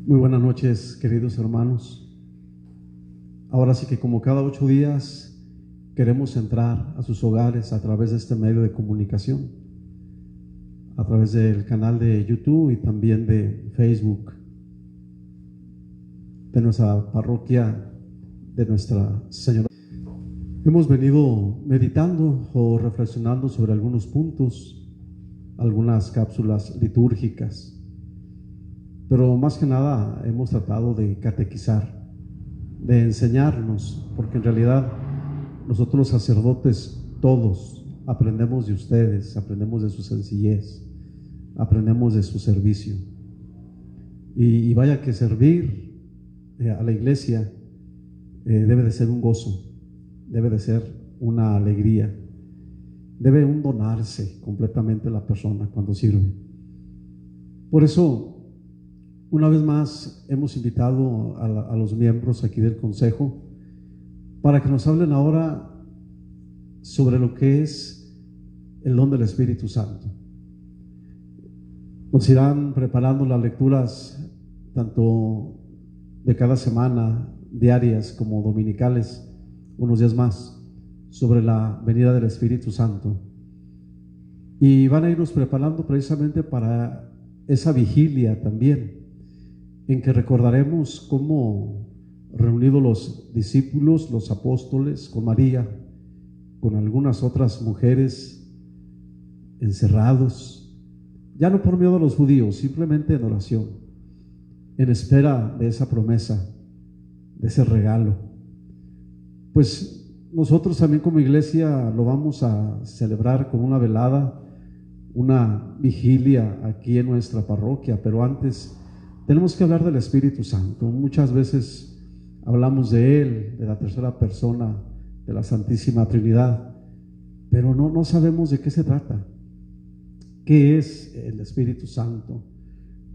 Muy buenas noches, queridos hermanos. Ahora sí que como cada 8 días queremos entrar a sus hogares a través de este medio de comunicación, a través del canal de YouTube y también de Facebook, de nuestra parroquia, de Nuestra Señora. Hemos venido meditando o reflexionando sobre algunos puntos, algunas cápsulas litúrgicas, pero más que nada hemos tratado de catequizar, de enseñarnos, porque en realidad nosotros los sacerdotes todos aprendemos de ustedes, aprendemos de su sencillez, aprendemos de su servicio. Y vaya que servir a la iglesia debe de ser un gozo, debe de ser una alegría, debe un donarse completamente la persona cuando sirve. Por eso, una vez más hemos invitado a los miembros aquí del Consejo para que nos hablen ahora sobre lo que es el don del Espíritu Santo. Nos irán preparando las lecturas tanto de cada semana, diarias como dominicales, unos días más, sobre la venida del Espíritu Santo. Y van a irnos preparando precisamente para esa vigilia también, en que recordaremos cómo reunidos los discípulos, los apóstoles, con María, con algunas otras mujeres, encerrados, ya no por miedo a los judíos, simplemente en oración, en espera de esa promesa, de ese regalo. Pues nosotros también como iglesia lo vamos a celebrar con una velada, una vigilia aquí en nuestra parroquia, pero antes tenemos que hablar del Espíritu Santo. Muchas veces hablamos de Él, de la tercera persona de la Santísima Trinidad, pero no sabemos de qué se trata. ¿Qué es el Espíritu Santo?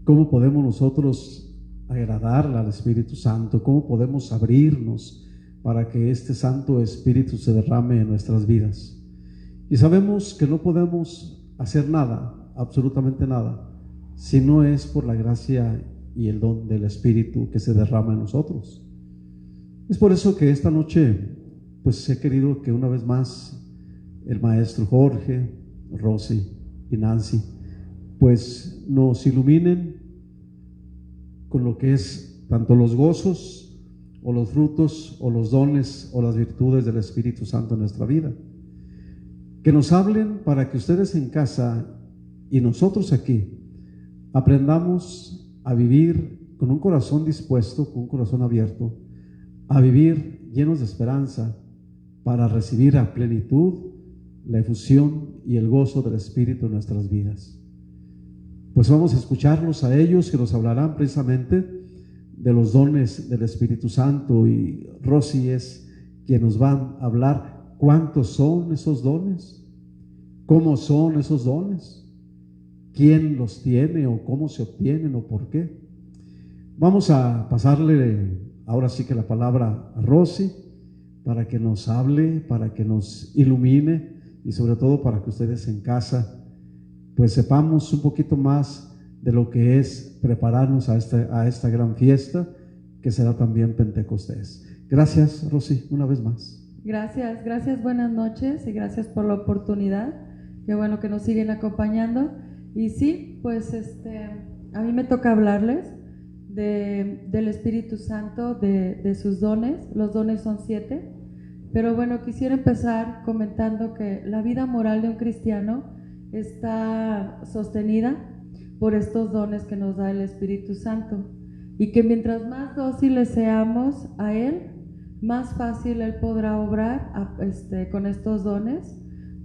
¿Cómo podemos nosotros agradarle al Espíritu Santo? ¿Cómo podemos abrirnos para que este Santo Espíritu se derrame en nuestras vidas? Y sabemos que no podemos hacer nada, absolutamente nada, si no es por la gracia y el don del Espíritu que se derrama en nosotros. Es por eso que esta noche pues he querido que una vez más el maestro Jorge, Rosy y Nancy pues nos iluminen con lo que es tanto los gozos o los frutos o los dones o las virtudes del Espíritu Santo en nuestra vida. Que nos hablen para que ustedes en casa y nosotros aquí aprendamos a vivir con un corazón dispuesto, con un corazón abierto, a vivir llenos de esperanza para recibir a plenitud la efusión y el gozo del Espíritu en nuestras vidas. Pues vamos a escucharlos a ellos, que nos hablarán precisamente de los dones del Espíritu Santo, y Rosy es quien nos va a hablar cuántos son esos dones, cómo son esos dones, quién los tiene o cómo se obtienen o por qué. Vamos a pasarle ahora sí que la palabra a Rosy para que nos hable, para que nos ilumine y sobre todo para que ustedes en casa pues sepamos un poquito más de lo que es prepararnos a esta gran fiesta que será también Pentecostés. Gracias, Rosy, una vez más. Gracias, buenas noches y gracias por la oportunidad. Qué bueno que nos siguen acompañando. Y sí, pues a mí me toca hablarles del Espíritu Santo, de sus dones. Los dones son 7, pero bueno, quisiera empezar comentando que la vida moral de un cristiano está sostenida por estos dones que nos da el Espíritu Santo, y que mientras más dóciles seamos a Él, más fácil Él podrá obrar con estos dones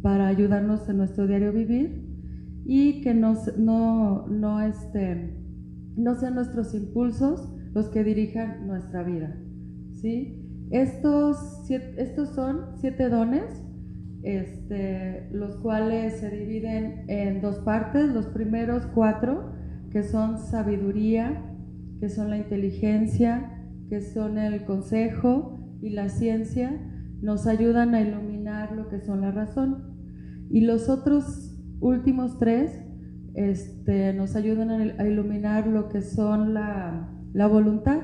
para ayudarnos en nuestro diario vivir, y que no sean nuestros impulsos los que dirijan nuestra vida, ¿sí? Estos son 7 dones, los cuales se dividen en 2 partes. Los primeros 4, que son sabiduría, que son la inteligencia, que son el consejo y la ciencia, nos ayudan a iluminar lo que son la razón. Y los otros últimos 3 nos ayudan a iluminar lo que son la la voluntad,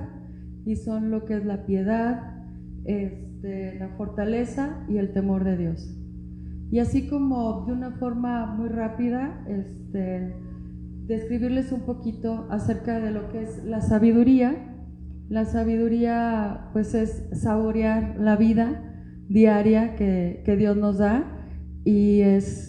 y son lo que es la piedad, la fortaleza y el temor de Dios. Y así como de una forma muy rápida, describirles un poquito acerca de lo que es la sabiduría. La sabiduría pues es saborear la vida diaria que Dios nos da, y es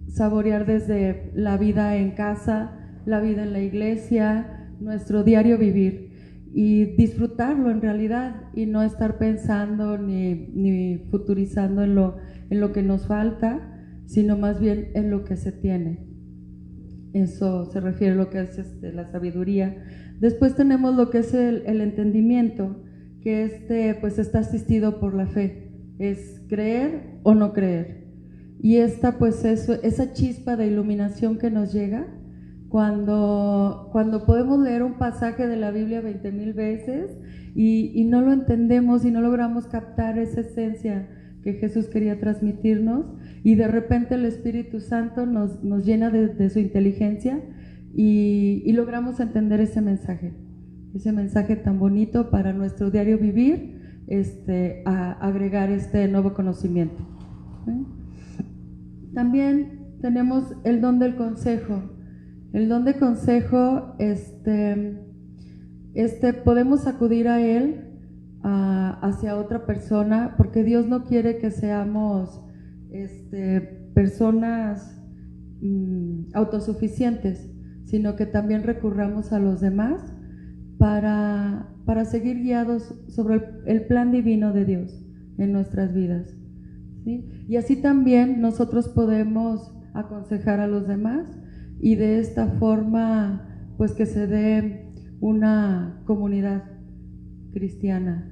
saborear desde la vida en casa, la vida en la iglesia, nuestro diario vivir, y disfrutarlo en realidad, y no estar pensando ni futurizando en lo que nos falta, sino más bien en lo que se tiene. Eso se refiere a lo que es la sabiduría. Después tenemos lo que es el entendimiento, que pues está asistido por la fe, es creer o no creer. Y pues esa chispa de iluminación que nos llega cuando podemos leer un pasaje de la Biblia 20,000 veces y no lo entendemos y no logramos captar esa esencia que Jesús quería transmitirnos, y de repente el Espíritu Santo nos llena de su inteligencia y logramos entender ese mensaje tan bonito para nuestro diario vivir, a agregar este nuevo conocimiento. También tenemos el don del consejo. El don de consejo, podemos acudir a él hacia otra persona, porque Dios no quiere que seamos personas autosuficientes, sino que también recurramos a los demás para seguir guiados sobre el plan divino de Dios en nuestras vidas, ¿sí? Y así también nosotros podemos aconsejar a los demás, y de esta forma pues que se dé una comunidad cristiana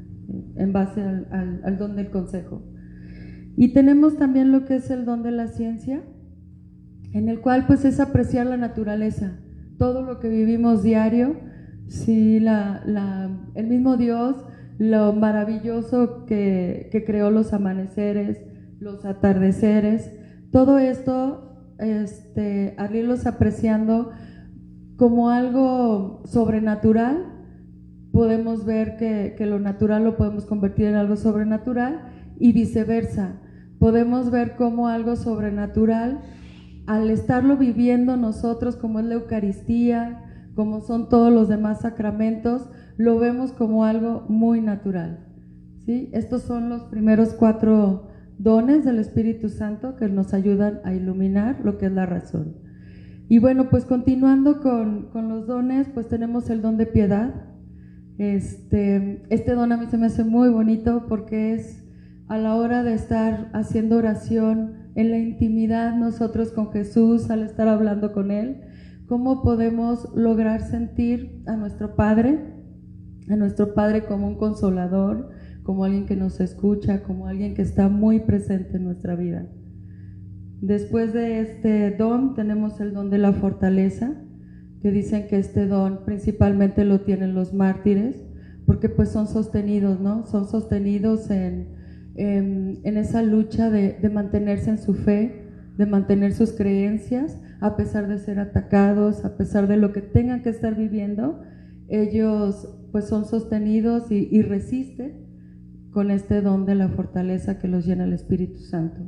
en base al don del consejo. Y tenemos también lo que es el don de la ciencia, en el cual pues es apreciar la naturaleza, todo lo que vivimos diario, sí, el mismo Dios, lo maravilloso que creó los amaneceres, los atardeceres, todo esto, al irlos apreciando como algo sobrenatural, podemos ver que lo natural lo podemos convertir en algo sobrenatural, y viceversa. Podemos ver como algo sobrenatural, al estarlo viviendo nosotros, como es la Eucaristía, como son todos los demás sacramentos, lo vemos como algo muy natural, ¿sí? Estos son los primeros 4 dones del Espíritu Santo que nos ayudan a iluminar lo que es la razón. Y bueno, pues continuando con los dones, pues tenemos el don de piedad. Este don a mí se me hace muy bonito, porque es a la hora de estar haciendo oración en la intimidad nosotros con Jesús, al estar hablando con Él, cómo podemos lograr sentir a nuestro Padre como un consolador, como alguien que nos escucha, como alguien que está muy presente en nuestra vida. Después de este don tenemos el don de la fortaleza, que dicen que este don principalmente lo tienen los mártires, porque pues son sostenidos, ¿no? Son sostenidos en esa lucha de mantenerse en su fe, de mantener sus creencias, a pesar de ser atacados, a pesar de lo que tengan que estar viviendo, ellos pues son sostenidos y resisten con este don de la fortaleza que los llena el Espíritu Santo.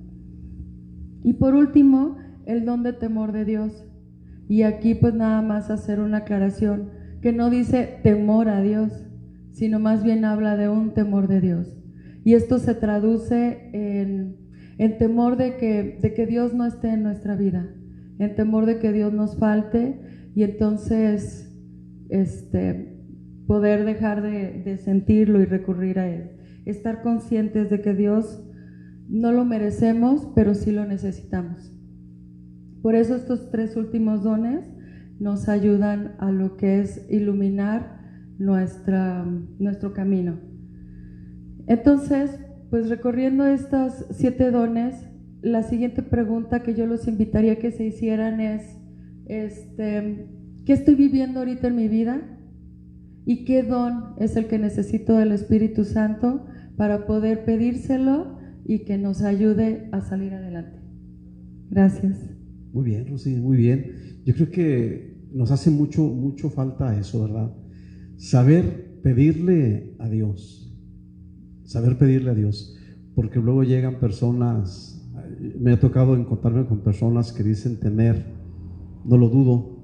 Y por último, el don de temor de Dios. Y aquí pues nada más hacer una aclaración, que no dice temor a Dios, sino más bien habla de un temor de Dios. Y esto se traduce en temor de que Dios no esté en nuestra vida, en temor de que Dios nos falte, y entonces poder dejar de sentirlo y recurrir a Él. Estar conscientes de que Dios no lo merecemos, pero sí lo necesitamos. Por eso estos 3 últimos dones nos ayudan a lo que es iluminar nuestro camino. Entonces, pues recorriendo estos 7 dones, la siguiente pregunta que yo los invitaría a que se hicieran es, ¿qué estoy viviendo ahorita en mi vida? ¿Y qué don es el que necesito del Espíritu Santo para poder pedírselo y que nos ayude a salir adelante? Gracias. Muy bien, Rosy, muy bien. Yo creo que nos hace mucho falta eso, ¿verdad? saber pedirle a Dios, porque luego llegan personas, me ha tocado encontrarme con personas que dicen tener, no lo dudo,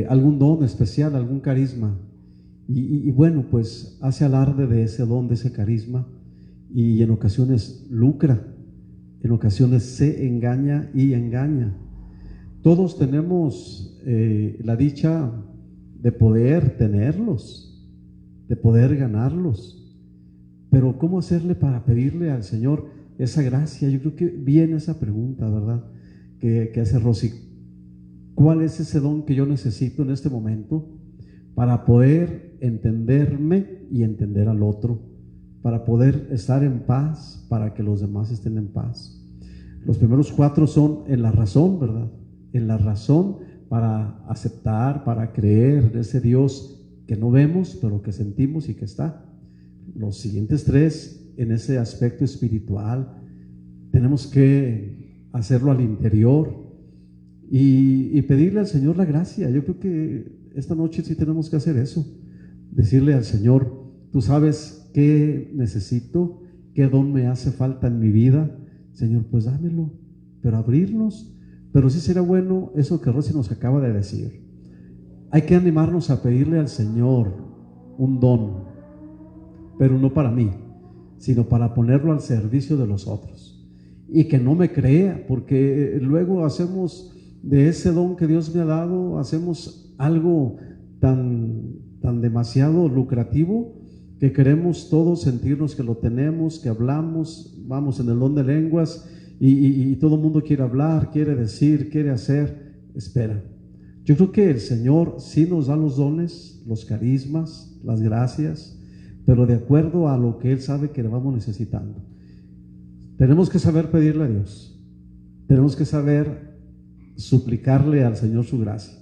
algún don especial, algún carisma, y bueno, pues hace alarde de ese don, de ese carisma, y en ocasiones lucra, en ocasiones se engaña y engaña. Todos tenemos la dicha de poder tenerlos, de poder ganarlos, pero ¿cómo hacerle para pedirle al Señor esa gracia? Yo creo que viene esa pregunta, ¿verdad? Que hace Rosy. ¿Cuál es ese don que yo necesito en este momento para poder entenderme y entender al otro? Para poder estar en paz, para que los demás estén en paz. Los primeros 4 son en la razón, ¿verdad? En la razón para aceptar, para creer en ese Dios que no vemos, pero que sentimos y que está. Los siguientes 3, en ese aspecto espiritual, tenemos que hacerlo al interior y pedirle al Señor la gracia. Yo creo que esta noche sí tenemos que hacer eso, decirle al Señor, tú sabes qué necesito, qué don me hace falta en mi vida, Señor, pues dámelo, pero abrirnos. Pero sí será bueno eso que Rosy nos acaba de decir. Hay que animarnos a pedirle al Señor un don, pero no para mí, sino para ponerlo al servicio de los otros. Y que no me crea, porque luego hacemos de ese don que Dios me ha dado, hacemos algo tan demasiado lucrativo que queremos todos sentirnos que lo tenemos, que hablamos, vamos en el don de lenguas y todo el mundo quiere hablar, quiere decir, quiere hacer. Espera, yo creo que el Señor sí nos da los dones, los carismas, las gracias, pero de acuerdo a lo que Él sabe que le vamos necesitando. Tenemos que saber pedirle a Dios, tenemos que saber suplicarle al Señor su gracia,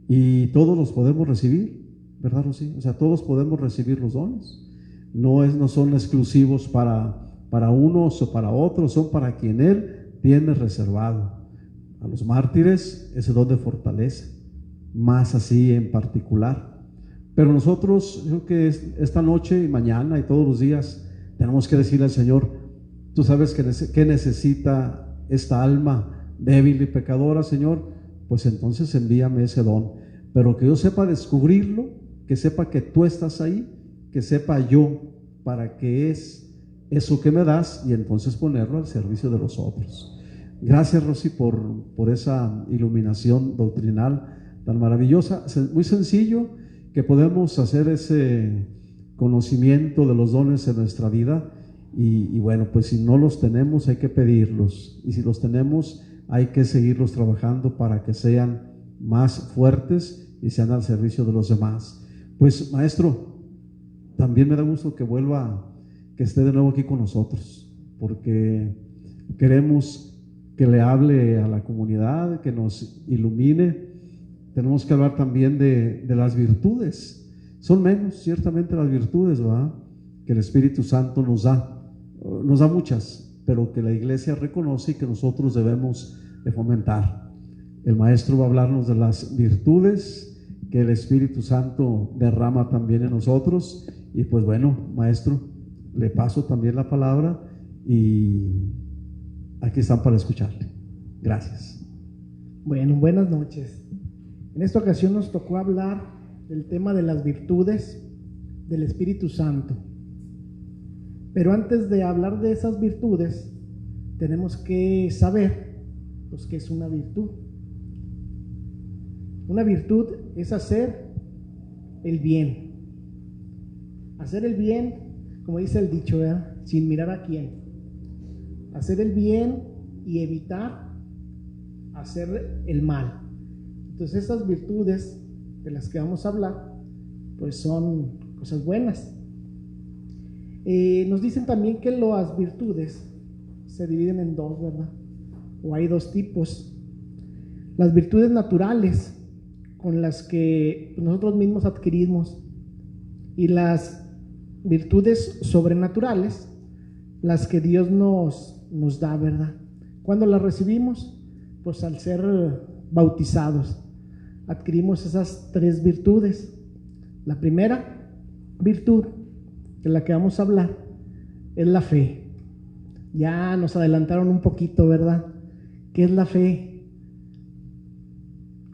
y todos los podemos recibir, ¿verdad, Rosy? O sea, todos podemos recibir los dones, no son exclusivos para unos o para otros, son para quien Él tiene reservado. A los mártires ese don de fortaleza, más así en particular. Pero nosotros, yo creo que esta noche y mañana y todos los días tenemos que decirle al Señor, tú sabes que necesita esta alma débil y pecadora, Señor, pues entonces envíame ese don, pero que yo sepa descubrirlo, que sepa que tú estás ahí, que sepa yo para qué es eso que me das y entonces ponerlo al servicio de los otros. Gracias, Rosy, por esa iluminación doctrinal tan maravillosa. Muy sencillo que podemos hacer ese conocimiento de los dones en nuestra vida y bueno, pues si no los tenemos hay que pedirlos, y si los tenemos hay que seguirlos trabajando para que sean más fuertes y sean al servicio de los demás. Pues, maestro, también me da gusto que que esté de nuevo aquí con nosotros, porque queremos que le hable a la comunidad, que nos ilumine. Tenemos que hablar también de las virtudes. Son menos, ciertamente, las virtudes, ¿verdad?, que el Espíritu Santo nos da muchas, pero que la iglesia reconoce y que nosotros debemos de fomentar. El maestro va a hablarnos de las virtudes que el Espíritu Santo derrama también en nosotros. Y pues bueno, maestro, le paso también la palabra y aquí están para escucharle. Gracias. Bueno, buenas noches. En esta ocasión nos tocó hablar del tema de las virtudes del Espíritu Santo. Pero antes de hablar de esas virtudes, tenemos que saber, pues, qué es una virtud. Una virtud es hacer el bien. Hacer el bien, como dice el dicho, ¿verdad?, sin mirar a quién. Hacer el bien y evitar hacer el mal. Entonces esas virtudes de las que vamos a hablar, pues son cosas buenas. Nos dicen también que las virtudes se dividen en dos, ¿verdad? O hay dos tipos. Las virtudes naturales, con las que nosotros mismos adquirimos, y las virtudes sobrenaturales, las que Dios nos da, ¿verdad? ¿Cuándo las recibimos? Pues al ser bautizados, adquirimos esas tres virtudes. La primera virtud de la que vamos a hablar es la fe. Ya nos adelantaron un poquito, ¿verdad? ¿Qué es la fe?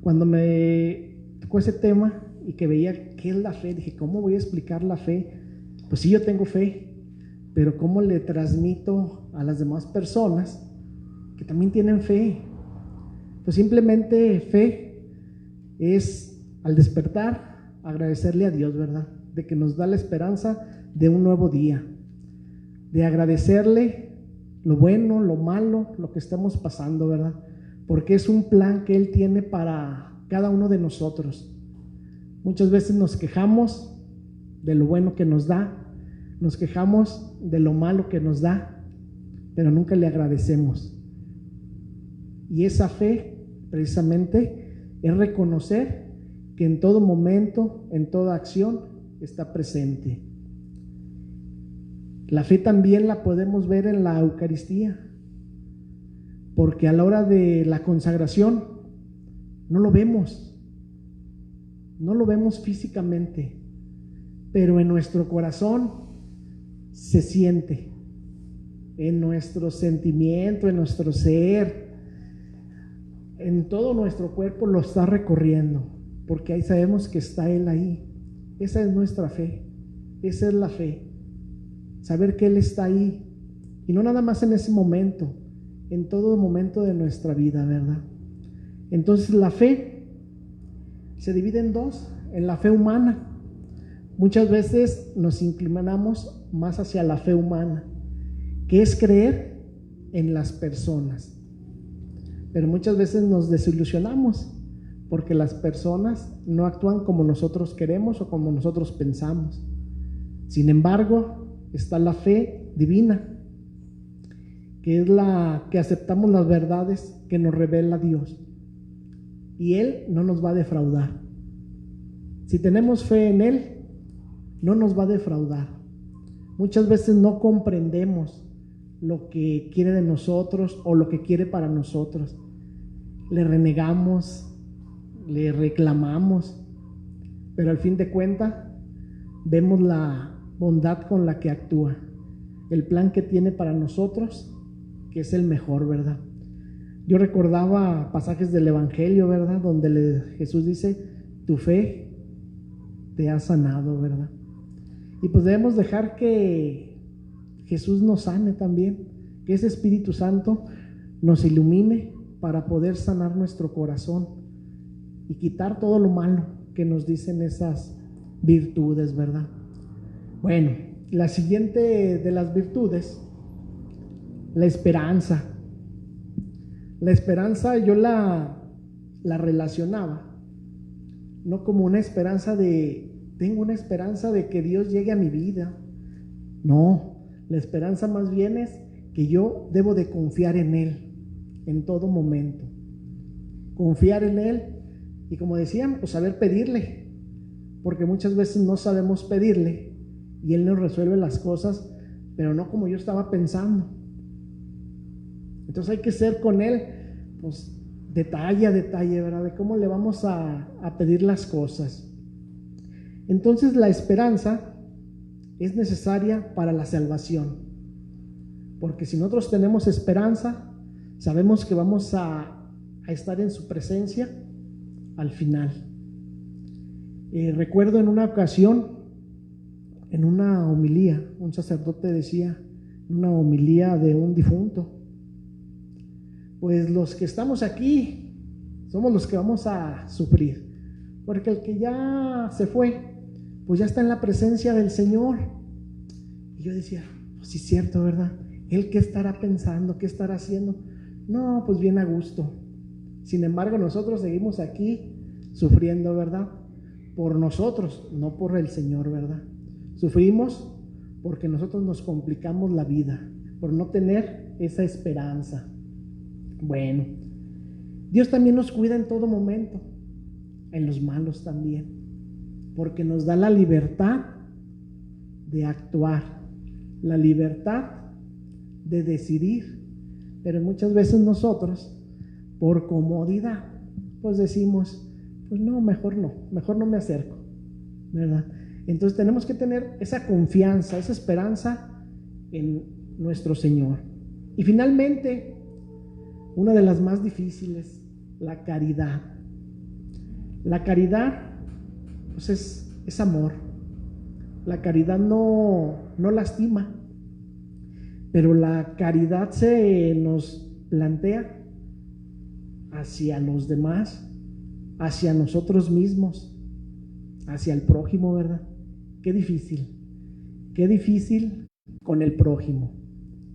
Cuando me tocó ese tema y que veía qué es la fe, dije, ¿cómo voy a explicar la fe? Pues sí, yo tengo fe, pero ¿cómo le transmito a las demás personas que también tienen fe? Pues simplemente fe es al despertar agradecerle a Dios, ¿verdad? De que nos da la esperanza de un nuevo día, de agradecerle lo bueno, lo malo, lo que estamos pasando, ¿verdad? Porque es un plan que Él tiene para cada uno de nosotros. Muchas veces nos quejamos de lo bueno que nos da, nos quejamos de lo malo que nos da, pero nunca le agradecemos. Y esa fe, precisamente, es reconocer que en todo momento, en toda acción, está presente. La fe también la podemos ver en la Eucaristía, porque a la hora de la consagración no lo vemos físicamente, pero en nuestro corazón se siente, en nuestro sentimiento, en nuestro ser, en todo nuestro cuerpo lo está recorriendo, porque ahí sabemos que está Él ahí. Esa es nuestra fe, esa es la fe, saber que Él está ahí, y no nada más en ese momento, en todo momento de nuestra vida, ¿verdad? Entonces la fe se divide en dos, en la fe humana. Muchas veces nos inclinamos más hacia la fe humana, que es creer en las personas, pero muchas veces nos desilusionamos porque las personas no actúan como nosotros queremos o como nosotros pensamos. Sin embargo, está la fe divina, que es la que aceptamos las verdades que nos revela Dios, y Él no nos va a defraudar. Si tenemos fe en Él, no nos va a defraudar. Muchas veces no comprendemos lo que quiere de nosotros o lo que quiere para nosotros. Le renegamos, le reclamamos, pero al fin de cuentas vemos la bondad con la que actúa, el plan que tiene para nosotros, que es el mejor, ¿verdad? Yo recordaba pasajes del Evangelio, ¿verdad? Donde Jesús dice, tu fe te ha sanado, ¿verdad? Y pues debemos dejar que Jesús nos sane también, que ese Espíritu Santo nos ilumine para poder sanar nuestro corazón y quitar todo lo malo que nos dicen esas virtudes, ¿verdad? Bueno, la siguiente de las virtudes, la esperanza. La esperanza yo la relacionaba, no como una esperanza tengo una esperanza de que Dios llegue a mi vida. No, la esperanza más bien es que yo debo de confiar en Él en todo momento. Confiar en Él y, como decían, pues saber pedirle, porque muchas veces no sabemos pedirle y Él nos resuelve las cosas, pero no como yo estaba pensando. Entonces hay que ser con Él, pues detalle a detalle, ¿verdad? De cómo le vamos a pedir las cosas. Entonces la esperanza es necesaria para la salvación, porque si nosotros tenemos esperanza, sabemos que vamos a estar en su presencia al final. Recuerdo en una ocasión, en una homilía, un sacerdote decía, una homilía de un difunto, pues los que estamos aquí somos los que vamos a sufrir, porque el que ya se fue, pues ya está en la presencia del Señor. Y yo decía, pues sí es cierto, ¿verdad? ¿Él qué estará pensando? ¿Qué estará haciendo? No, pues bien a gusto. Sin embargo, nosotros seguimos aquí sufriendo, ¿verdad? Por nosotros, no por el Señor, ¿verdad? Sufrimos porque nosotros nos complicamos la vida, por no tener esa esperanza. Bueno, Dios también nos cuida en todo momento, en los malos también, porque nos da la libertad de actuar, la libertad de decidir, pero muchas veces nosotros, por comodidad, pues decimos, pues no, mejor no me acerco. ¿verdad? Entonces tenemos que tener esa confianza, esa esperanza en nuestro Señor. Y finalmente, una de las más difíciles, la caridad. La caridad, pues es amor. La caridad no lastima, pero la caridad se nos plantea hacia los demás, hacia nosotros mismos, hacia el prójimo, ¿verdad? Qué difícil con el prójimo.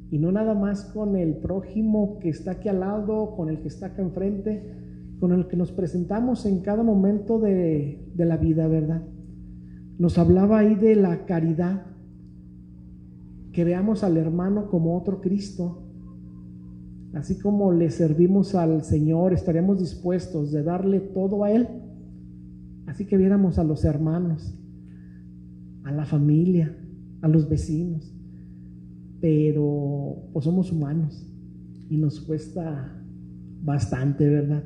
Y no nada más con el prójimo que está aquí al lado, con el que está acá enfrente, con el que nos presentamos en cada momento de la vida, ¿verdad? Nos hablaba ahí de la caridad, que veamos al hermano como otro Cristo. Así como le servimos al Señor, estaríamos dispuestos de darle todo a Él. Así que viéramos a los hermanos, a la familia, a los vecinos. Pero pues somos humanos y nos cuesta bastante, ¿verdad?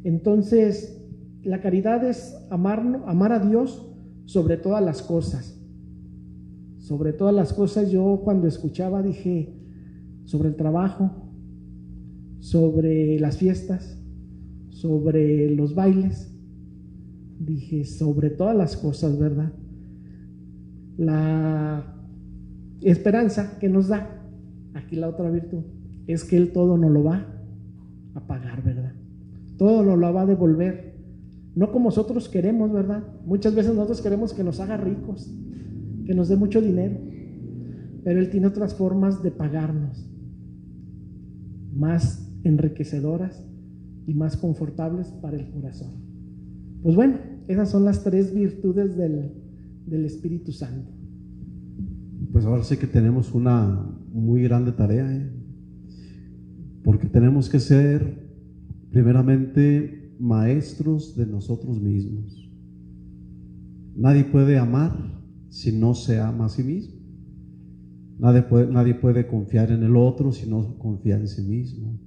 Entonces, la caridad es amar a Dios sobre todas las cosas. Sobre todas las cosas. Yo cuando escuchaba dije sobre el trabajo, sobre las fiestas, sobre los bailes, dije sobre todas las cosas, ¿verdad? La esperanza que nos da aquí la otra virtud es que Él todo nos lo va a pagar, ¿verdad? Todo nos lo va a devolver, no como nosotros queremos, ¿verdad? Muchas veces nosotros queremos que nos haga ricos, que nos dé mucho dinero, pero Él tiene otras formas de pagarnos, más enriquecedoras y más confortables para el corazón. Pues bueno, esas son las 3 virtudes del Espíritu Santo. Pues ahora sí que tenemos una muy grande tarea, porque tenemos que ser primeramente maestros de nosotros mismos. Nadie puede amar si no se ama a sí mismo. Nadie puede confiar en el otro si no confía en sí mismo,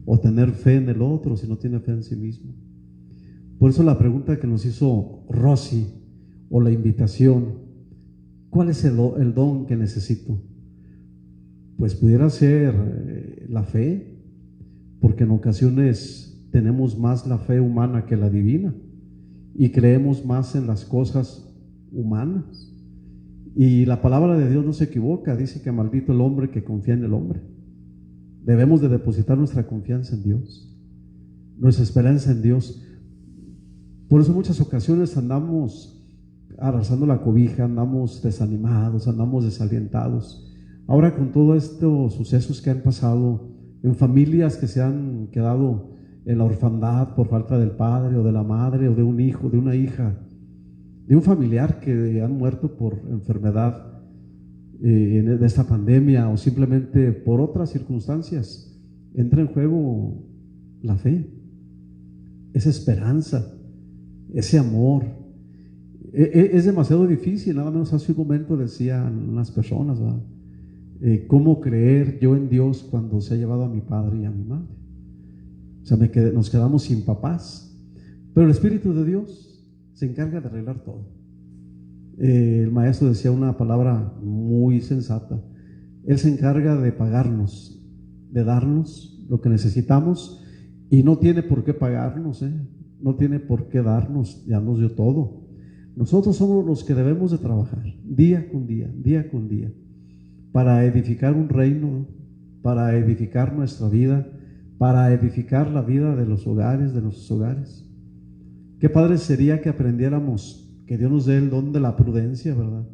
o tener fe en el otro si no tiene fe en sí mismo. Por eso la pregunta que nos hizo Rosy, o la invitación: ¿cuál es el don que necesito? Pues pudiera ser la fe, porque en ocasiones tenemos más la fe humana que la divina y creemos más en las cosas humanas. Y la palabra de Dios no se equivoca, dice que maldito el hombre que confía en el hombre. Debemos de depositar nuestra confianza en Dios, nuestra esperanza en Dios. Por eso en muchas ocasiones andamos arrasando la cobija, andamos desanimados, andamos desalientados. Ahora con todos estos sucesos que han pasado en familias que se han quedado en la orfandad por falta del padre o de la madre o de un hijo, de una hija, de un familiar que han muerto por enfermedad de esta pandemia o simplemente por otras circunstancias, entra en juego la fe, esa esperanza, ese amor. Es demasiado difícil. Nada menos hace un momento decían unas personas, ¿cómo creer yo en Dios cuando se ha llevado a mi padre y a mi madre? O sea, nos quedamos sin papás, pero el Espíritu de Dios se encarga de arreglar todo. El maestro decía una palabra muy sensata: Él se encarga de pagarnos, de darnos lo que necesitamos, y no tiene por qué pagarnos, no tiene por qué darnos, ya nos dio todo. Nosotros somos los que debemos de trabajar día con día, para edificar un reino, para edificar nuestra vida, para edificar la vida de los hogares, de nuestros hogares. Qué padre sería que aprendiéramos, que Dios nos dé el don de la prudencia, ¿verdad?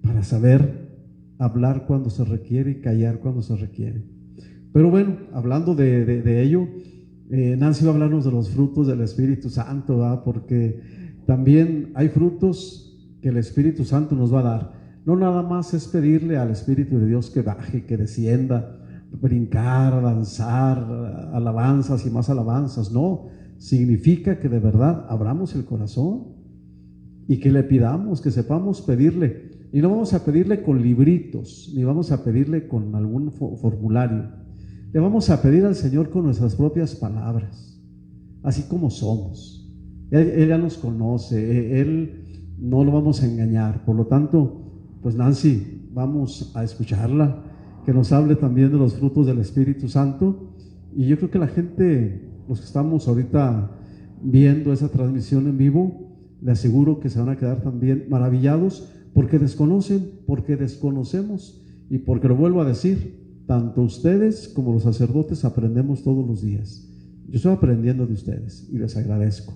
Para saber hablar cuando se requiere y callar cuando se requiere. Pero bueno, hablando de ello, Nancy va a hablarnos de los frutos del Espíritu Santo, ¿verdad? Porque también hay frutos que el Espíritu Santo nos va a dar. No nada más es pedirle al Espíritu de Dios que baje, que descienda, brincar, danzar, alabanzas y más alabanzas. No, significa que de verdad abramos el corazón y que le pidamos, que sepamos pedirle. Y no vamos a pedirle con libritos, ni vamos a pedirle con algún formulario. Le vamos a pedir al Señor con nuestras propias palabras, así como somos. Él ya nos conoce, Él no lo vamos a engañar. Por lo tanto, pues Nancy, vamos a escucharla, que nos hable también de los frutos del Espíritu Santo. Y yo creo que la gente, los que estamos ahorita viendo esa transmisión en vivo, le aseguro que se van a quedar también maravillados, porque desconocen, porque desconocemos, y porque lo vuelvo a decir, tanto ustedes como los sacerdotes aprendemos todos los días. Yo estoy aprendiendo de ustedes y les agradezco.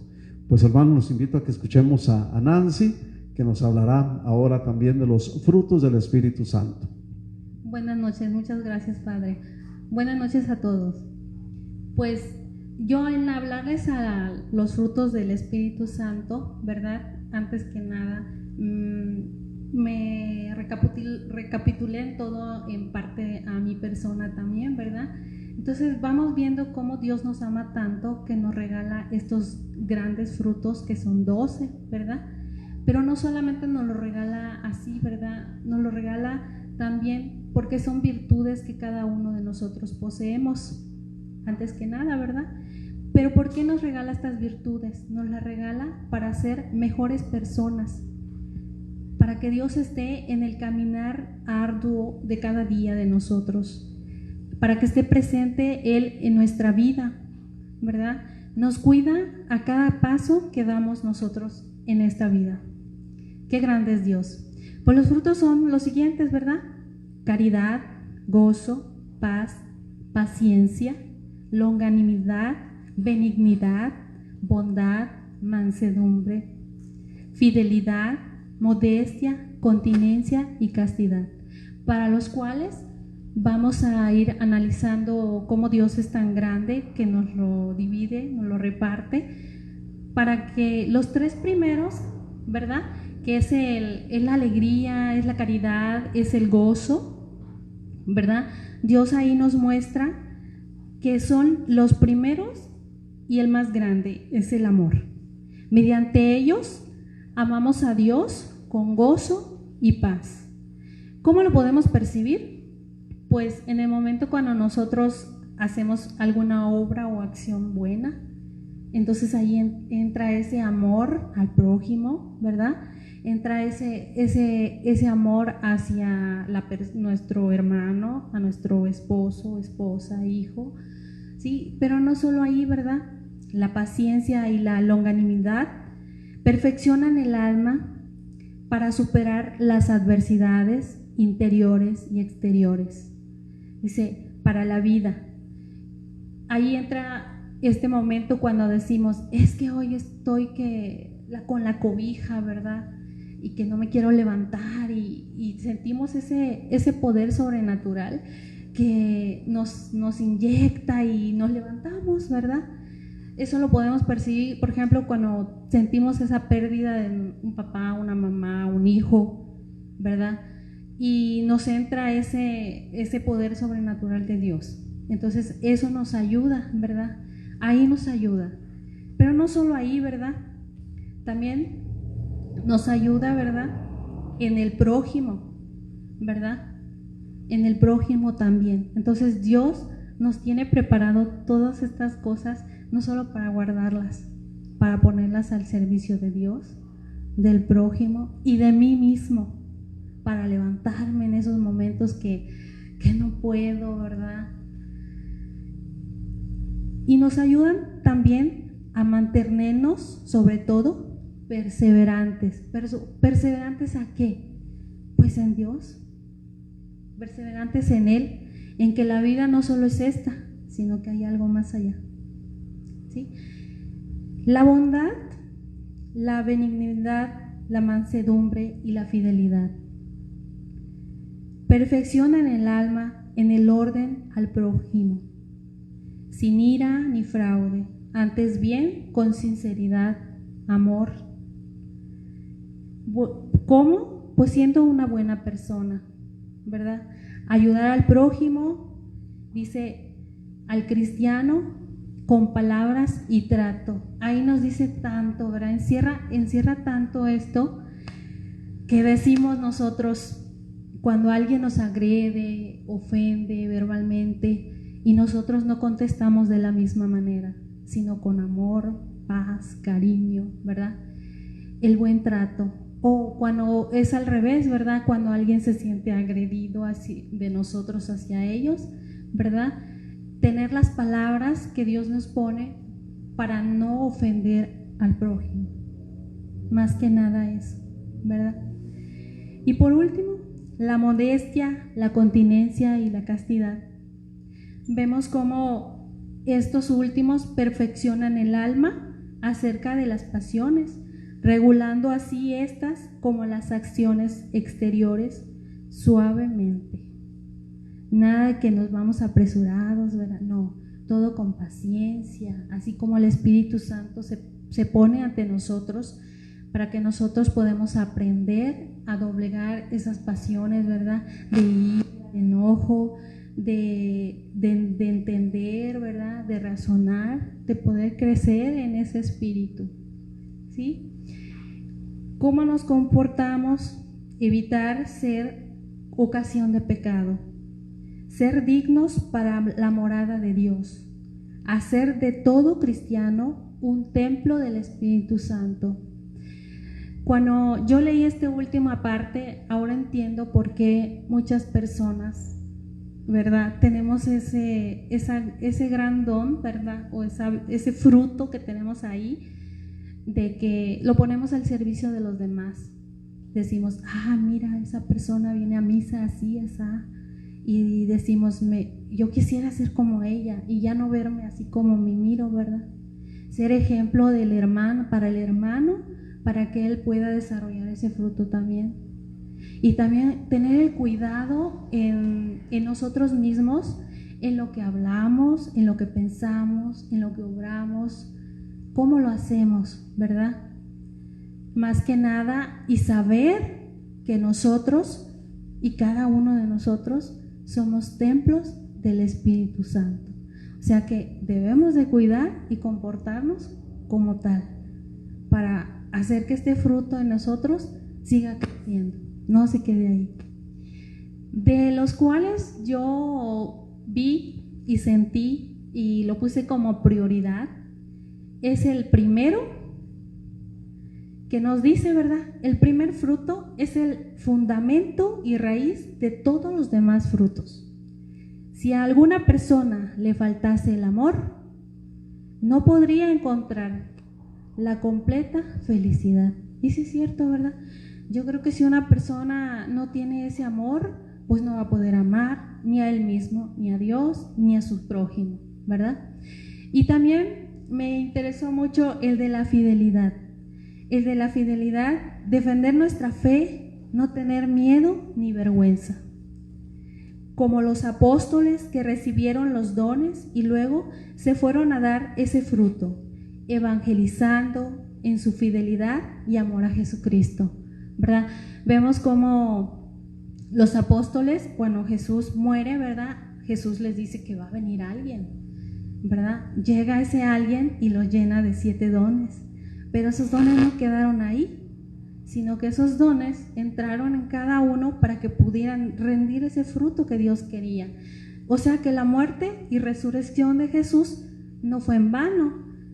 Pues hermanos, los invito a que escuchemos a Nancy, que nos hablará ahora también de los frutos del Espíritu Santo. Buenas noches, muchas gracias, Padre. Buenas noches a todos. Pues yo en hablarles a los frutos del Espíritu Santo, ¿verdad? Antes que nada, me recapitulé en todo, en parte a mi persona también, ¿verdad? Entonces vamos viendo cómo Dios nos ama tanto que nos regala estos grandes frutos que son 12, ¿verdad? Pero no solamente nos lo regala así, ¿verdad? Nos lo regala también porque son virtudes que cada uno de nosotros poseemos, antes que nada, ¿verdad? Pero ¿por qué nos regala estas virtudes? Nos las regala para ser mejores personas, para que Dios esté en el caminar arduo de cada día de nosotros, para que esté presente Él en nuestra vida, ¿verdad? Nos cuida a cada paso que damos nosotros en esta vida. ¡Qué grande es Dios! Pues los frutos son los siguientes, ¿verdad? Caridad, gozo, paz, paciencia, longanimidad, benignidad, bondad, mansedumbre, fidelidad, modestia, continencia y castidad, para los cuales vamos a ir analizando cómo Dios es tan grande que nos lo divide, nos lo reparte, para que los 3 primeros, ¿verdad?, que es la alegría, es la caridad, es el gozo, ¿verdad? Dios ahí nos muestra que son los primeros y el más grande es el amor. Mediante ellos amamos a Dios con gozo y paz. ¿Cómo lo podemos percibir? Pues en el momento cuando nosotros hacemos alguna obra o acción buena, entonces ahí entra ese amor al prójimo, ¿verdad? Entra ese amor hacia nuestro hermano, a nuestro esposo, esposa, hijo, ¿sí? Pero no solo ahí, ¿verdad? La paciencia y la longanimidad perfeccionan el alma para superar las adversidades interiores y exteriores. Dice, para la vida. Ahí entra este momento cuando decimos, es que hoy estoy con la cobija, ¿verdad? Y que no me quiero levantar y sentimos ese poder sobrenatural que nos inyecta y nos levantamos, ¿verdad? Eso lo podemos percibir, por ejemplo, cuando sentimos esa pérdida de un papá, una mamá, un hijo, ¿verdad? Y nos entra ese poder sobrenatural de Dios. Entonces eso nos ayuda, ¿verdad? Ahí nos ayuda. Pero no solo ahí, ¿verdad? También nos ayuda, ¿verdad?, en el prójimo, ¿verdad? En el prójimo también. Entonces Dios nos tiene preparado todas estas cosas, no solo para guardarlas, para ponerlas al servicio de Dios, del prójimo y de mí mismo, para levantarme en esos momentos que no puedo, ¿verdad? Y nos ayudan también a mantenernos, sobre todo, perseverantes. ¿Perseverantes a qué? Pues en Dios. Perseverantes en Él, en que la vida no solo es esta, sino que hay algo más allá. ¿Sí? La bondad, la benignidad, la mansedumbre y la fidelidad perfeccionan el alma en el orden al prójimo, sin ira ni fraude, antes bien con sinceridad, amor. ¿Cómo? Pues siendo una buena persona, ¿verdad? Ayudar al prójimo, dice, al cristiano con palabras y trato. Ahí nos dice tanto, ¿verdad? Encierra tanto esto que decimos nosotros cuando alguien nos agrede, ofende verbalmente y nosotros no contestamos de la misma manera, sino con amor, paz, cariño, ¿verdad? El buen trato. O cuando es al revés, ¿verdad? Cuando alguien se siente agredido así de nosotros hacia ellos, ¿verdad? Tener las palabras que Dios nos pone para no ofender al prójimo. Más que nada eso, ¿verdad? Y por último, la modestia, la continencia y la castidad. Vemos cómo estos últimos perfeccionan el alma acerca de las pasiones, regulando así estas como las acciones exteriores suavemente. Nada de que nos vamos apresurados, ¿verdad? No, todo con paciencia, así como el Espíritu Santo se pone ante nosotros para que nosotros podamos aprender a doblegar esas pasiones, ¿verdad? De ira, de enojo, de entender, ¿verdad? De razonar, de poder crecer en ese espíritu, ¿sí? ¿Cómo nos comportamos? Evitar ser ocasión de pecado, ser dignos para la morada de Dios, hacer de todo cristiano un templo del Espíritu Santo. Cuando yo leí esta última parte, ahora entiendo por qué muchas personas, ¿verdad? Tenemos ese gran don, ¿verdad? O ese fruto que tenemos ahí, de que lo ponemos al servicio de los demás. Decimos, mira, esa persona viene a misa así, esa, y decimos, yo quisiera ser como ella, y ya no verme así como me miro, ¿verdad? Ser ejemplo del hermano, para que él pueda desarrollar ese fruto también. Y también tener el cuidado en nosotros mismos, en lo que hablamos, en lo que pensamos, en lo que obramos, cómo lo hacemos, ¿verdad? Más que nada, y saber que nosotros y cada uno de nosotros somos templos del Espíritu Santo. O sea que debemos de cuidar y comportarnos como tal, para hacer que este fruto en nosotros siga creciendo, no se quede ahí. De los cuales yo vi y sentí y lo puse como prioridad, es el primero que nos dice, ¿verdad? El primer fruto es el fundamento y raíz de todos los demás frutos. Si a alguna persona le faltase el amor, no podría encontrar la completa felicidad. Y sí es cierto, ¿verdad? Yo creo que si una persona no tiene ese amor, pues no va a poder amar ni a él mismo, ni a Dios, ni a su prójimo, ¿verdad? Y también me interesó mucho el de la fidelidad. El de la fidelidad, defender nuestra fe, no tener miedo ni vergüenza. Como los apóstoles que recibieron los dones y luego se fueron a dar ese fruto, evangelizando en su fidelidad y amor a Jesucristo, ¿verdad? Vemos como los apóstoles, cuando Jesús muere, ¿verdad? Jesús les dice que va a venir alguien, ¿verdad? Llega ese alguien y lo llena de 7 dones, pero esos dones no quedaron ahí, sino que esos dones entraron en cada uno para que pudieran rendir ese fruto que Dios quería. O sea que la muerte y resurrección de Jesús no fue en vano.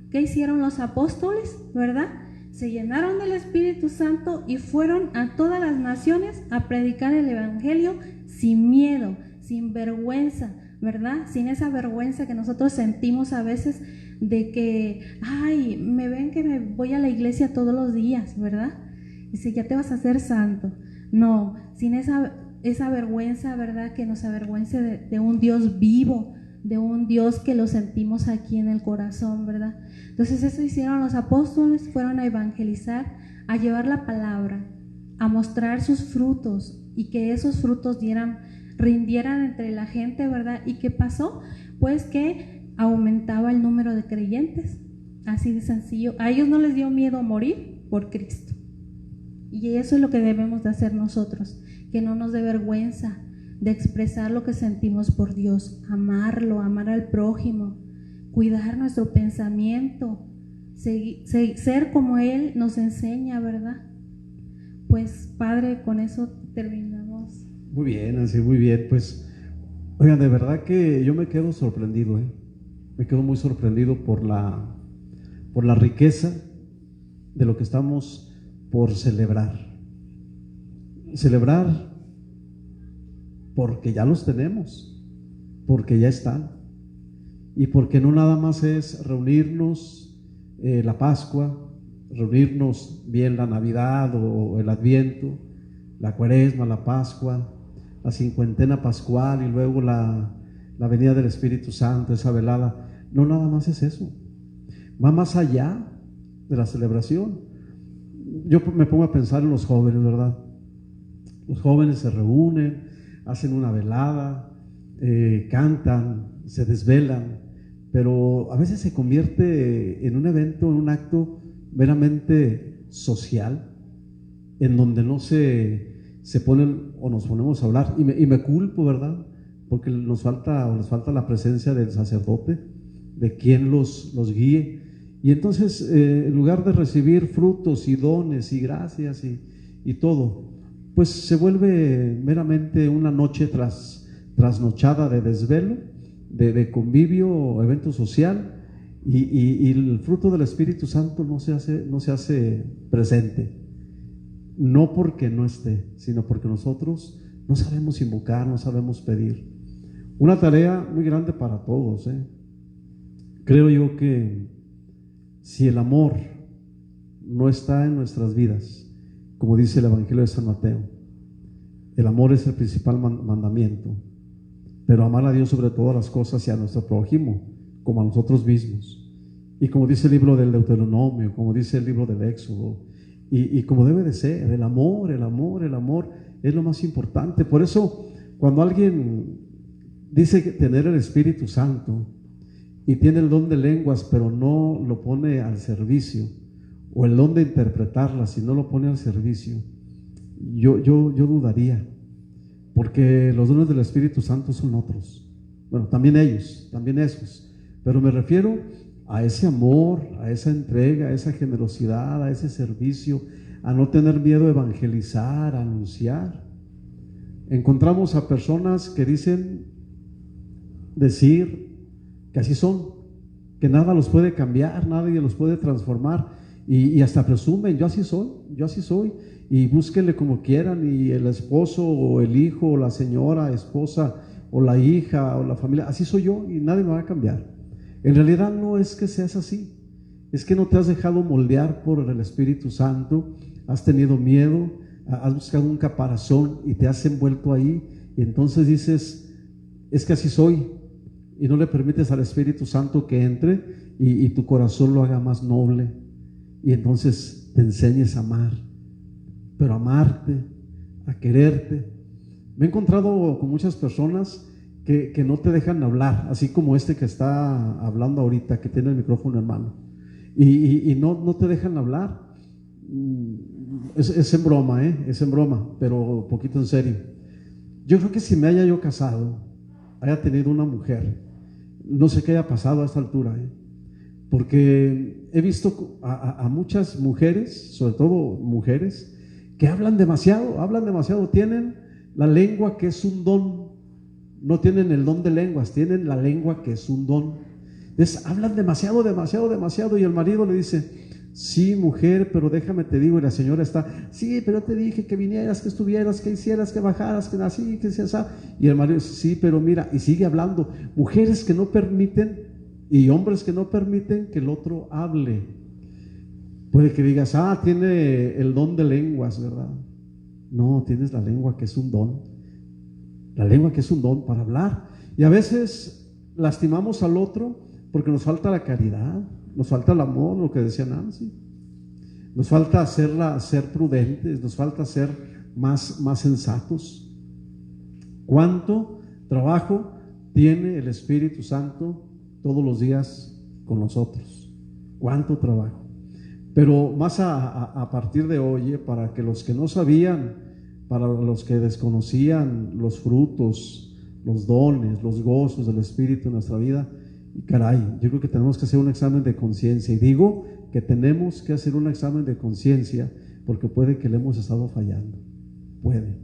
¿Qué hicieron los apóstoles? ¿Verdad? Se llenaron del Espíritu Santo y fueron a todas las naciones a predicar el Evangelio sin miedo, sin vergüenza, ¿verdad? Sin esa vergüenza que nosotros sentimos a veces de que, me ven que me voy a la iglesia todos los días, ¿verdad? Dice, ya te vas a hacer santo. No, sin esa vergüenza, ¿verdad? Que nos avergüence de un Dios vivo, de un Dios que lo sentimos aquí en el corazón, ¿verdad? Entonces eso hicieron los apóstoles, fueron a evangelizar, a llevar la palabra, a mostrar sus frutos y que esos frutos rindieran entre la gente, ¿verdad? ¿Y qué pasó? Pues que aumentaba el número de creyentes, así de sencillo. A ellos no les dio miedo morir por Cristo. Y eso es lo que debemos de hacer nosotros, que no nos dé vergüenza de expresar lo que sentimos por Dios, amarlo, amar al prójimo, cuidar nuestro pensamiento, ser como Él nos enseña, ¿verdad? Pues Padre, con eso terminamos. Muy bien, así muy bien. Pues, oigan, de verdad que yo me quedo sorprendido, me quedo muy sorprendido por por la riqueza de lo que estamos por celebrar. Celebrar porque ya los tenemos, porque ya están, y porque no nada más es reunirnos la Pascua, reunirnos bien la Navidad o el Adviento, la Cuaresma, la Pascua, la cincuentena pascual y luego la venida del Espíritu Santo, esa velada. No nada más es eso, va más allá de la celebración. Yo me pongo a pensar en los jóvenes, ¿verdad? Los jóvenes se reúnen, hacen una velada, cantan, se desvelan, pero a veces se convierte en un evento, en un acto meramente social, en donde no se ponen o nos ponemos a hablar, y me culpo, ¿verdad? Porque nos falta la presencia del sacerdote, de quien los guíe, y entonces en lugar de recibir frutos y dones y gracias y todo, pues se vuelve meramente una noche trasnochada de desvelo, de convivio, evento social, y el fruto del Espíritu Santo no se hace presente. No porque no esté, sino porque nosotros no sabemos invocar, no sabemos pedir. Una tarea muy grande para todos, ¿eh? Creo yo que si el amor no está en nuestras vidas, como dice el Evangelio de San Mateo, el amor es el principal mandamiento, pero amar a Dios sobre todas las cosas y a nuestro prójimo como a nosotros mismos. Y como dice el libro del Deuteronomio, como dice el libro del Éxodo, y como debe de ser, el amor es lo más importante. Por eso, cuando alguien dice que tener el Espíritu Santo y tiene el don de lenguas, pero no lo pone al servicio, o el don de interpretarlas y no lo pone al servicio, yo dudaría, porque los dones del Espíritu Santo son otros. Bueno, también ellos, también esos, pero me refiero a ese amor, a esa entrega, a esa generosidad, a ese servicio, a no tener miedo a evangelizar, a anunciar. Encontramos a personas que dicen decir que así son, que nada los puede cambiar, nadie los puede transformar, y hasta presumen: yo así soy, y búsquenle como quieran, y el esposo o el hijo o la señora esposa o la hija o la familia, así soy yo y nadie me va a cambiar. En realidad no es que seas así, es que no te has dejado moldear por el Espíritu Santo, has tenido miedo, has buscado un caparazón y te has envuelto ahí, y entonces dices: es que así soy, y no le permites al Espíritu Santo que entre y tu corazón lo haga más noble, y entonces te enseñes a amar, pero a amarte, a quererte. Me he encontrado con muchas personas que no te dejan hablar, así como este que está hablando ahorita, que tiene el micrófono en mano, y no te dejan hablar. Es en broma, es en broma, pero poquito en serio. Yo creo que si me haya yo casado, haya tenido una mujer, no sé qué haya pasado a esta altura, porque he visto a muchas mujeres, sobre todo mujeres, que hablan demasiado, tienen la lengua que es un don. No tienen el don de lenguas, tienen la lengua que es un don. Entonces hablan demasiado, y el marido le dice: sí, mujer, pero déjame te digo. Y la señora está: sí, pero te dije que vinieras, que estuvieras, que hicieras, que bajaras, que así, que seas así. Y el marido dice: sí, pero mira, y sigue hablando. Mujeres que no permiten y hombres que no permiten que el otro hable. Puede que digas: tiene el don de lenguas, ¿verdad? No, tienes la lengua que es un don. La lengua que es un don para hablar. Y a veces lastimamos al otro porque nos falta la caridad, nos falta el amor, lo que decía Nancy. Nos falta ser prudentes, nos falta ser más sensatos. ¿Cuánto trabajo tiene el Espíritu Santo todos los días con nosotros? ¿Cuánto trabajo? Pero más a partir de hoy, para que los que no sabían, para los que desconocían los frutos, los dones, los gozos del Espíritu en nuestra vida, y caray, yo creo que tenemos que hacer un examen de conciencia. Y digo que tenemos que hacer un examen de conciencia porque puede que le hemos estado fallando. Puede.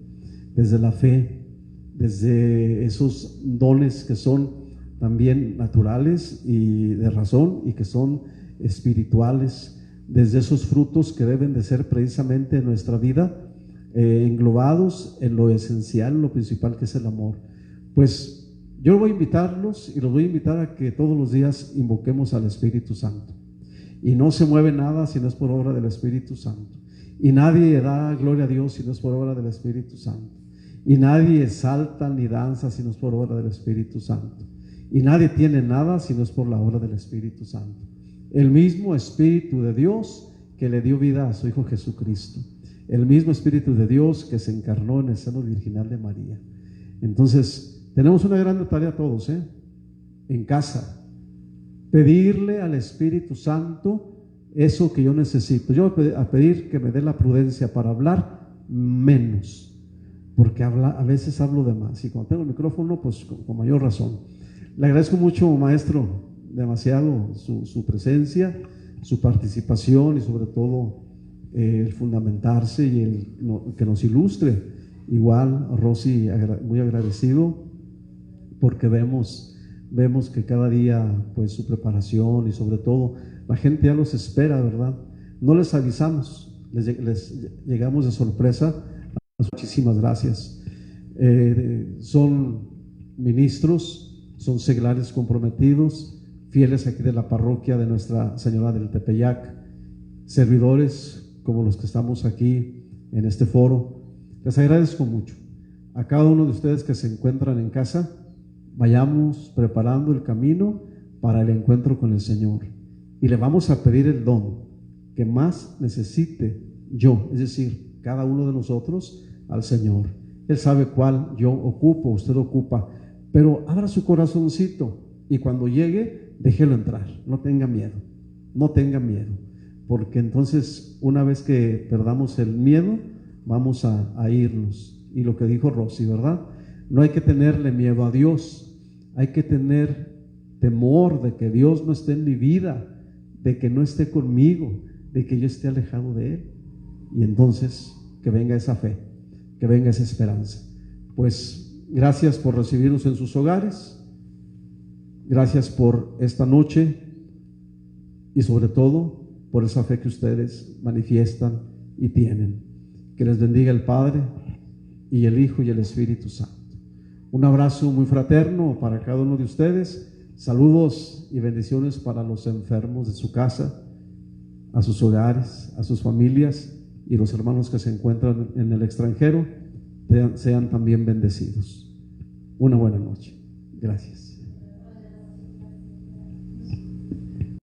Desde la fe, desde esos dones que son también naturales y de razón, y que son espirituales, desde esos frutos que deben de ser precisamente en nuestra vida, englobados en lo esencial, en lo principal, que es el amor. Pues yo voy a invitarlos y los voy a invitar a que todos los días invoquemos al Espíritu Santo. Y no se mueve nada si no es por obra del Espíritu Santo. Y nadie da gloria a Dios si no es por obra del Espíritu Santo. Y nadie salta ni danza si no es por obra del Espíritu Santo. Y nadie tiene nada si no es por la obra del Espíritu Santo. El mismo Espíritu de Dios que le dio vida a su Hijo Jesucristo. El mismo Espíritu de Dios que se encarnó en el seno virginal de María. Entonces, tenemos una gran tarea todos, en casa. Pedirle al Espíritu Santo eso que yo necesito. Yo voy a pedir que me dé la prudencia para hablar menos, porque a veces hablo de más, y cuando tengo el micrófono, pues con mayor razón. Le agradezco mucho, maestro, demasiado su presencia, su participación y sobre todo el fundamentarse y el que nos ilustre. Igual, Rosy, muy agradecido, porque vemos que cada día pues su preparación y sobre todo la gente ya los espera, ¿verdad? No les avisamos, les llegamos de sorpresa. Muchísimas gracias. Son ministros, son seglares comprometidos, fieles aquí de la parroquia de Nuestra Señora del Tepeyac, servidores como los que estamos aquí en este foro. Les agradezco mucho. A cada uno de ustedes que se encuentran en casa, vayamos preparando el camino para el encuentro con el Señor. Y le vamos a pedir el don que más necesite yo, es decir, cada uno de nosotros, al Señor. Él sabe cuál yo ocupo, usted ocupa, pero abra su corazoncito y cuando llegue, déjelo entrar. No tenga miedo, no tenga miedo, porque entonces una vez que perdamos el miedo, vamos a irnos. Y lo que dijo Rosy, ¿verdad? No hay que tenerle miedo a Dios, hay que tener temor de que Dios no esté en mi vida, de que no esté conmigo, de que yo esté alejado de Él. Y entonces que venga esa fe, que venga esa esperanza. Pues gracias por recibirnos en sus hogares, gracias por esta noche y sobre todo por esa fe que ustedes manifiestan y tienen. Que les bendiga el Padre y el Hijo y el Espíritu Santo. Un abrazo muy fraterno para cada uno de ustedes. Saludos y bendiciones para los enfermos de su casa, a sus hogares, a sus familias, y los hermanos que se encuentran en el extranjero sean también bendecidos. Una buena noche. Gracias.